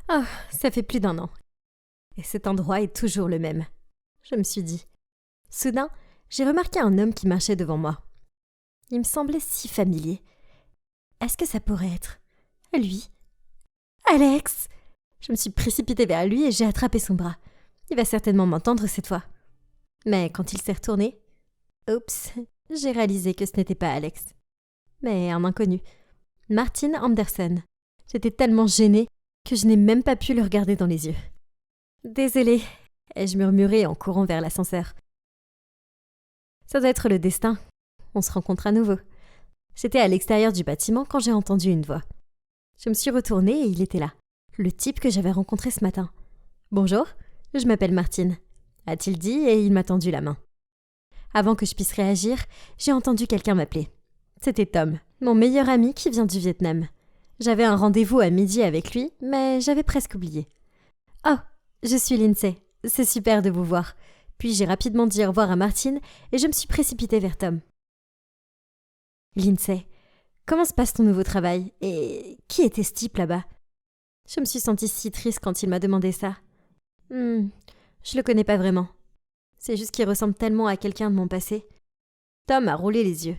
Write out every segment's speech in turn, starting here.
Oh, ça fait plus d'1 an. Et cet endroit est toujours le même. Je me suis dit. Soudain, j'ai remarqué un homme qui marchait devant moi. Il me semblait si familier. Est-ce que ça pourrait être lui? Alex! Je me suis précipitée vers lui et j'ai attrapé son bras. Il va certainement m'entendre cette fois. Mais quand il s'est retourné, oups, j'ai réalisé que ce n'était pas Alex, mais un inconnu. Martin Anderson. J'étais tellement gênée que je n'ai même pas pu le regarder dans les yeux. Désolée, ai-je murmuré en courant vers l'ascenseur. Ça doit être le destin. On se rencontre à nouveau. J'étais à l'extérieur du bâtiment quand j'ai entendu une voix. Je me suis retournée et il était là, le type que j'avais rencontré ce matin. « Bonjour, je m'appelle Martine », a-t-il dit et il m'a tendu la main. Avant que je puisse réagir, j'ai entendu quelqu'un m'appeler. C'était Tom, mon meilleur ami qui vient du Vietnam. J'avais un rendez-vous à midi avec lui, mais j'avais presque oublié. « Oh, je suis Lindsay, c'est super de vous voir », puis j'ai rapidement dit au revoir à Martine et je me suis précipitée vers Tom. « Lindsay, comment se passe ton nouveau travail et qui était ce type là-bas ?» Je me suis sentie si triste quand il m'a demandé ça. Je le connais pas vraiment. C'est juste qu'il ressemble tellement à quelqu'un de mon passé. Tom a roulé les yeux.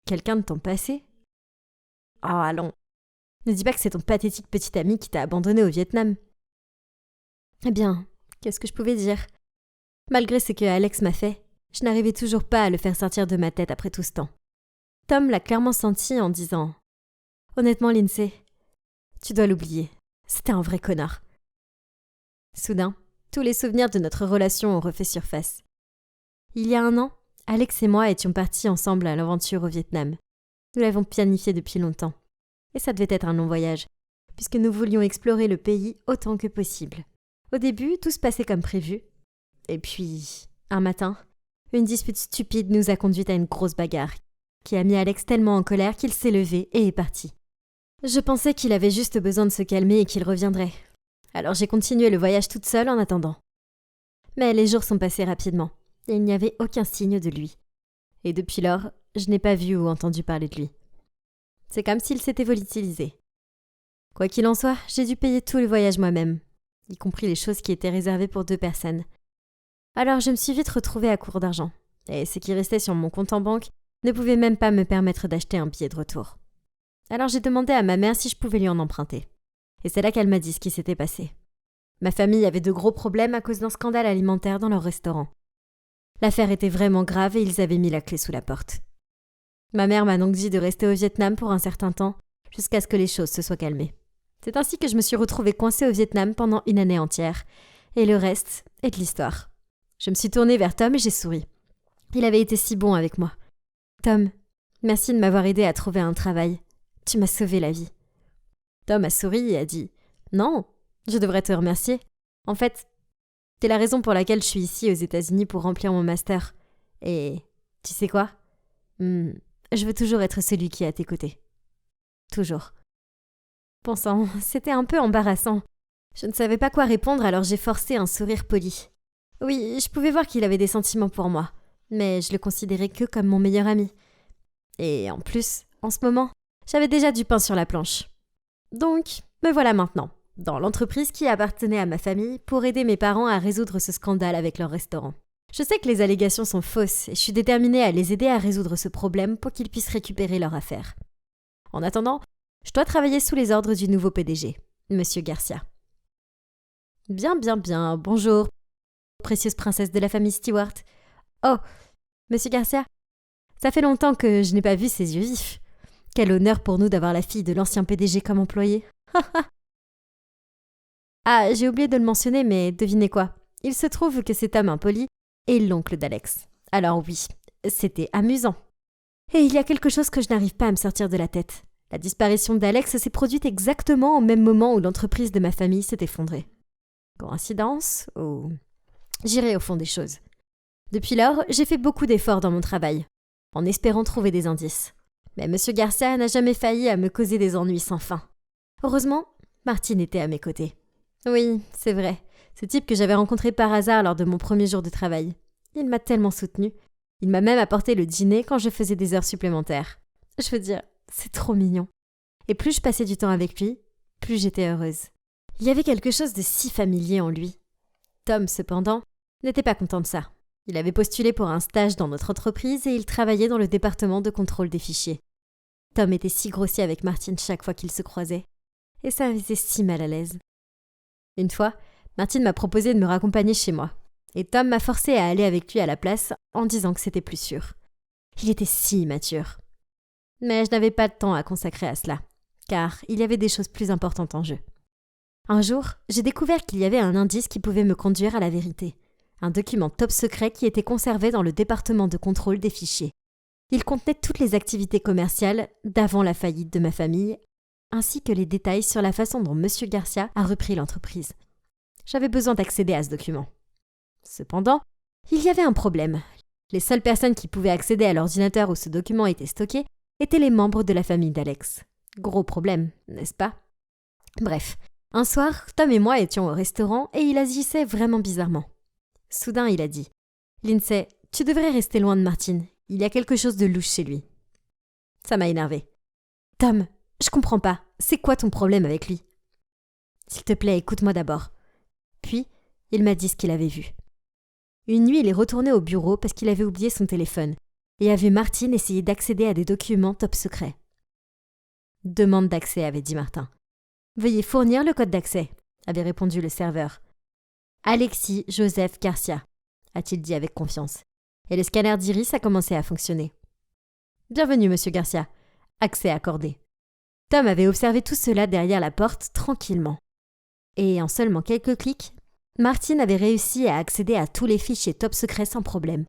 Quelqu'un de ton passé? Oh, allons. Ne dis pas que c'est ton pathétique petit ami qui t'a abandonné au Vietnam. Eh bien, qu'est-ce que je pouvais dire? Malgré ce que Alex m'a fait, je n'arrivais toujours pas à le faire sortir de ma tête après tout ce temps. Tom l'a clairement senti en disant « Honnêtement, Lindsay, tu dois l'oublier. C'était un vrai connard. » Soudain, tous les souvenirs de notre relation ont refait surface. Il y a 1 an, Alex et moi étions partis ensemble à l'aventure au Vietnam. Nous l'avons planifié depuis longtemps. Et ça devait être un long voyage, puisque nous voulions explorer le pays autant que possible. Au début, tout se passait comme prévu. Et puis, un matin, une dispute stupide nous a conduit à une grosse bagarre, qui a mis Alex tellement en colère qu'il s'est levé et est parti. Je pensais qu'il avait juste besoin de se calmer et qu'il reviendrait. Alors j'ai continué le voyage toute seule en attendant. Mais les jours sont passés rapidement, et il n'y avait aucun signe de lui. Et depuis lors, je n'ai pas vu ou entendu parler de lui. C'est comme s'il s'était volatilisé. Quoi qu'il en soit, j'ai dû payer tout le voyage moi-même, y compris les choses qui étaient réservées pour 2 personnes. Alors je me suis vite retrouvée à court d'argent, et ce qui restait sur mon compte en banque ne pouvait même pas me permettre d'acheter un billet de retour. Alors j'ai demandé à ma mère si je pouvais lui en emprunter. Et c'est là qu'elle m'a dit ce qui s'était passé. Ma famille avait de gros problèmes à cause d'un scandale alimentaire dans leur restaurant. L'affaire était vraiment grave et ils avaient mis la clé sous la porte. Ma mère m'a donc dit de rester au Vietnam pour un certain temps, jusqu'à ce que les choses se soient calmées. C'est ainsi que je me suis retrouvée coincée au Vietnam pendant 1 année entière, et le reste est de l'histoire. Je me suis tournée vers Tom et j'ai souri. Il avait été si bon avec moi. Tom, merci de m'avoir aidé à trouver un travail. Tu m'as sauvé la vie. Tom a souri et a dit « Non, je devrais te remercier. En fait, c'est la raison pour laquelle je suis ici aux États-Unis pour remplir mon master. Et tu sais quoi? Je veux toujours être celui qui est à tes côtés. Toujours. » Bon sang, c'était un peu embarrassant. Je ne savais pas quoi répondre, alors j'ai forcé un sourire poli. Oui, je pouvais voir qu'il avait des sentiments pour moi, mais je le considérais que comme mon meilleur ami. Et en plus, en ce moment, j'avais déjà du pain sur la planche. Donc, me voilà maintenant, dans l'entreprise qui appartenait à ma famille pour aider mes parents à résoudre ce scandale avec leur restaurant. Je sais que les allégations sont fausses et je suis déterminée à les aider à résoudre ce problème pour qu'ils puissent récupérer leur affaire. En attendant, je dois travailler sous les ordres du nouveau PDG, Monsieur Garcia. Bien, bonjour, précieuse princesse de la famille Stewart. Oh, Monsieur Garcia, ça fait longtemps que je n'ai pas vu ses yeux vifs. Quel honneur pour nous d'avoir la fille de l'ancien PDG comme employée. Ah, j'ai oublié de le mentionner, mais devinez quoi? Il se trouve que cet homme impoli est l'oncle d'Alex. Alors oui, c'était amusant. Et il y a quelque chose que je n'arrive pas à me sortir de la tête. La disparition d'Alex s'est produite exactement au même moment où l'entreprise de ma famille s'est effondrée. Coïncidence ou... J'irai au fond des choses. Depuis lors, j'ai fait beaucoup d'efforts dans mon travail, en espérant trouver des indices. Mais Monsieur Garcia n'a jamais failli à me causer des ennuis sans fin. Heureusement, Martine était à mes côtés. Oui, c'est vrai, ce type que j'avais rencontré par hasard lors de mon premier jour de travail. Il m'a tellement soutenue. Il m'a même apporté le dîner quand je faisais des heures supplémentaires. Je veux dire, c'est trop mignon. Et plus je passais du temps avec lui, plus j'étais heureuse. Il y avait quelque chose de si familier en lui. Tom, cependant, n'était pas content de ça. Il avait postulé pour un stage dans notre entreprise et il travaillait dans le département de contrôle des fichiers. Tom était si grossier avec Martine chaque fois qu'ils se croisaient. Et ça me faisait si mal à l'aise. Une fois, Martine m'a proposé de me raccompagner chez moi. Et Tom m'a forcé à aller avec lui à la place en disant que c'était plus sûr. Il était si immature. Mais je n'avais pas de temps à consacrer à cela, car il y avait des choses plus importantes en jeu. Un jour, j'ai découvert qu'il y avait un indice qui pouvait me conduire à la vérité. Un document top secret qui était conservé dans le département de contrôle des fichiers. Il contenait toutes les activités commerciales d'avant la faillite de ma famille, ainsi que les détails sur la façon dont M. Garcia a repris l'entreprise. J'avais besoin d'accéder à ce document. Cependant, il y avait un problème. Les seules personnes qui pouvaient accéder à l'ordinateur où ce document était stocké étaient les membres de la famille d'Alex. Gros problème, n'est-ce pas? Bref, un soir, Tom et moi étions au restaurant et il agissait vraiment bizarrement. Soudain, il a dit « Lindsay, tu devrais rester loin de Martine. Il y a quelque chose de louche chez lui. » Ça m'a énervé. « Tom, je comprends pas. C'est quoi ton problème avec lui? » « S'il te plaît, écoute-moi d'abord. » Puis, il m'a dit ce qu'il avait vu. Une nuit, il est retourné au bureau parce qu'il avait oublié son téléphone et a vu Martine essayer d'accéder à des documents top secrets. « Demande d'accès, avait dit Martin. « Veuillez fournir le code d'accès, avait répondu le serveur. « Alexis Joseph Garcia, a-t-il dit avec confiance. Et le scanner d'iris a commencé à fonctionner. « Bienvenue, monsieur Garcia. Accès accordé. » Tom avait observé tout cela derrière la porte tranquillement. Et en seulement quelques clics, Martine avait réussi à accéder à tous les fichiers top secrets sans problème.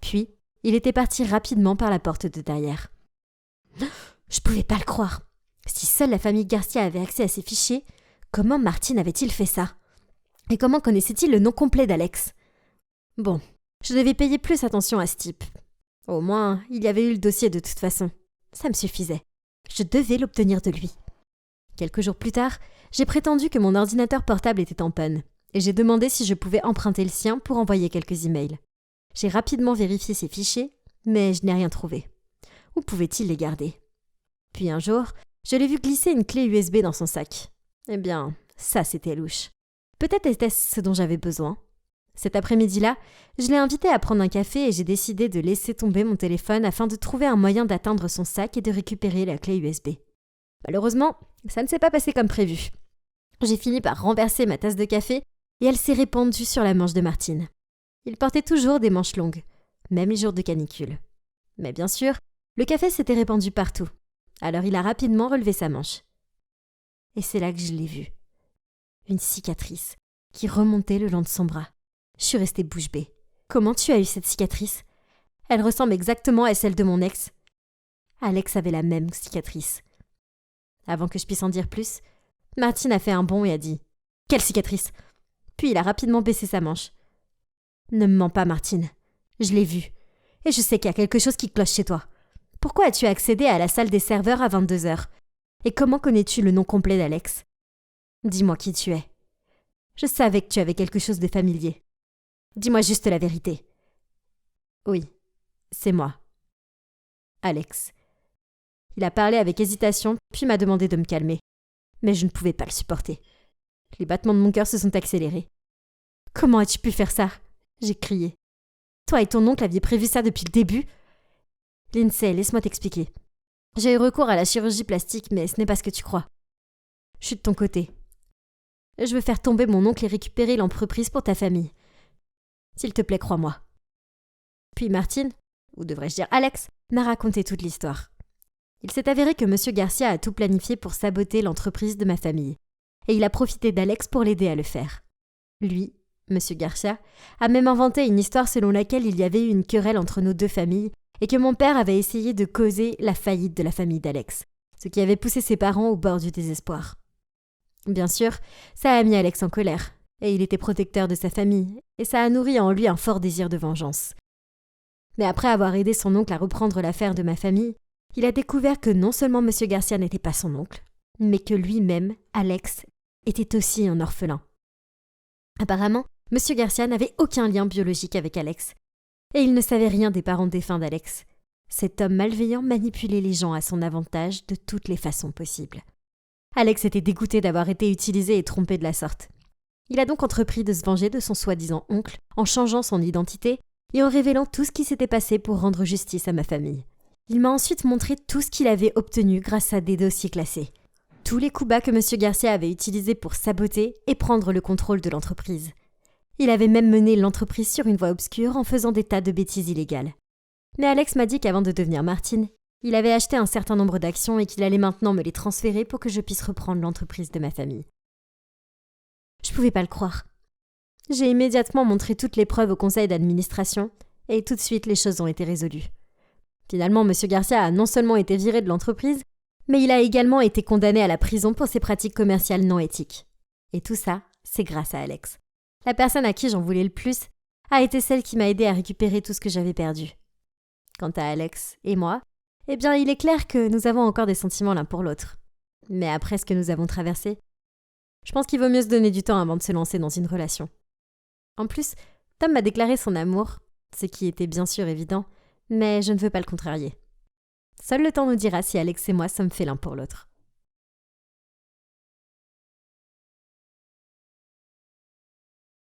Puis, il était parti rapidement par la porte de derrière. Je pouvais pas le croire. Si seule la famille Garcia avait accès à ces fichiers, comment Martine avait-il fait ça? Et comment connaissait-il le nom complet d'Alex? Bon, je devais payer plus attention à ce type. Au moins, il y avait eu le dossier de toute façon. Ça me suffisait. Je devais l'obtenir de lui. Quelques jours plus tard, j'ai prétendu que mon ordinateur portable était en panne, et j'ai demandé si je pouvais emprunter le sien pour envoyer quelques emails. J'ai rapidement vérifié ces fichiers, mais je n'ai rien trouvé. Où pouvait-il les garder? Puis un jour, je l'ai vu glisser une clé USB dans son sac. Eh bien, ça c'était louche. Peut-être était-ce ce dont j'avais besoin. Cet après-midi-là, je l'ai invité à prendre un café et j'ai décidé de laisser tomber mon téléphone afin de trouver un moyen d'atteindre son sac et de récupérer la clé USB. Malheureusement, ça ne s'est pas passé comme prévu. J'ai fini par renverser ma tasse de café et elle s'est répandue sur la manche de Martine. Il portait toujours des manches longues, même les jours de canicule. Mais bien sûr, le café s'était répandu partout. Alors il a rapidement relevé sa manche. Et c'est là que je l'ai vue. Une cicatrice qui remontait le long de son bras. Je suis restée bouche bée. Comment tu as eu cette cicatrice? Elle ressemble exactement à celle de mon ex. Alex avait la même cicatrice. Avant que je puisse en dire plus, Martine a fait un bond et a dit « Quelle cicatrice ?» Puis il a rapidement baissé sa manche. « Ne me mens pas, Martine. Je l'ai vue. Et je sais qu'il y a quelque chose qui cloche chez toi. Pourquoi as-tu accédé à la salle des serveurs à 22h? Et comment connais-tu le nom complet d'Alex? Dis-moi qui tu es. Je savais que tu avais quelque chose de familier. Dis-moi juste la vérité. » Oui, c'est moi. Alex. Il a parlé avec hésitation, puis m'a demandé de me calmer. Mais je ne pouvais pas le supporter. Les battements de mon cœur se sont accélérés. « Comment as-tu pu faire ça ?» j'ai crié. « Toi et ton oncle aviez prévu ça depuis le début ?» Lindsay, laisse-moi t'expliquer. J'ai eu recours à la chirurgie plastique, mais ce n'est pas ce que tu crois. Je suis de ton côté. Je veux faire tomber mon oncle et récupérer l'entreprise pour ta famille. S'il te plaît, crois-moi. Puis Martine, ou devrais-je dire Alex, m'a raconté toute l'histoire. Il s'est avéré que M. Garcia a tout planifié pour saboter l'entreprise de ma famille, et il a profité d'Alex pour l'aider à le faire. Lui, M. Garcia, a même inventé une histoire selon laquelle il y avait eu une querelle entre nos deux familles et que mon père avait essayé de causer la faillite de la famille d'Alex, ce qui avait poussé ses parents au bord du désespoir. Bien sûr, ça a mis Alex en colère, et il était protecteur de sa famille, et ça a nourri en lui un fort désir de vengeance. Mais après avoir aidé son oncle à reprendre l'affaire de ma famille, il a découvert que non seulement M. Garcia n'était pas son oncle, mais que lui-même, Alex, était aussi un orphelin. Apparemment, M. Garcia n'avait aucun lien biologique avec Alex, et il ne savait rien des parents défunts d'Alex. Cet homme malveillant manipulait les gens à son avantage de toutes les façons possibles. Alex était dégoûté d'avoir été utilisé et trompé de la sorte. Il a donc entrepris de se venger de son soi-disant oncle en changeant son identité et en révélant tout ce qui s'était passé pour rendre justice à ma famille. Il m'a ensuite montré tout ce qu'il avait obtenu grâce à des dossiers classés. Tous les coups bas que M. Garcia avait utilisés pour saboter et prendre le contrôle de l'entreprise. Il avait même mené l'entreprise sur une voie obscure en faisant des tas de bêtises illégales. Mais Alex m'a dit qu'avant de devenir Martine, il avait acheté un certain nombre d'actions et qu'il allait maintenant me les transférer pour que je puisse reprendre l'entreprise de ma famille. Je pouvais pas le croire. J'ai immédiatement montré toutes les preuves au conseil d'administration et tout de suite les choses ont été résolues. Finalement, M. Garcia a non seulement été viré de l'entreprise, mais il a également été condamné à la prison pour ses pratiques commerciales non éthiques. Et tout ça, c'est grâce à Alex. La personne à qui j'en voulais le plus a été celle qui m'a aidé à récupérer tout ce que j'avais perdu. Quant à Alex et moi, eh bien, il est clair que nous avons encore des sentiments l'un pour l'autre. Mais après ce que nous avons traversé, je pense qu'il vaut mieux se donner du temps avant de se lancer dans une relation. En plus, Tom m'a déclaré son amour, ce qui était bien sûr évident, mais je ne veux pas le contrarier. Seul le temps nous dira si Alex et moi sommes faits l'un pour l'autre.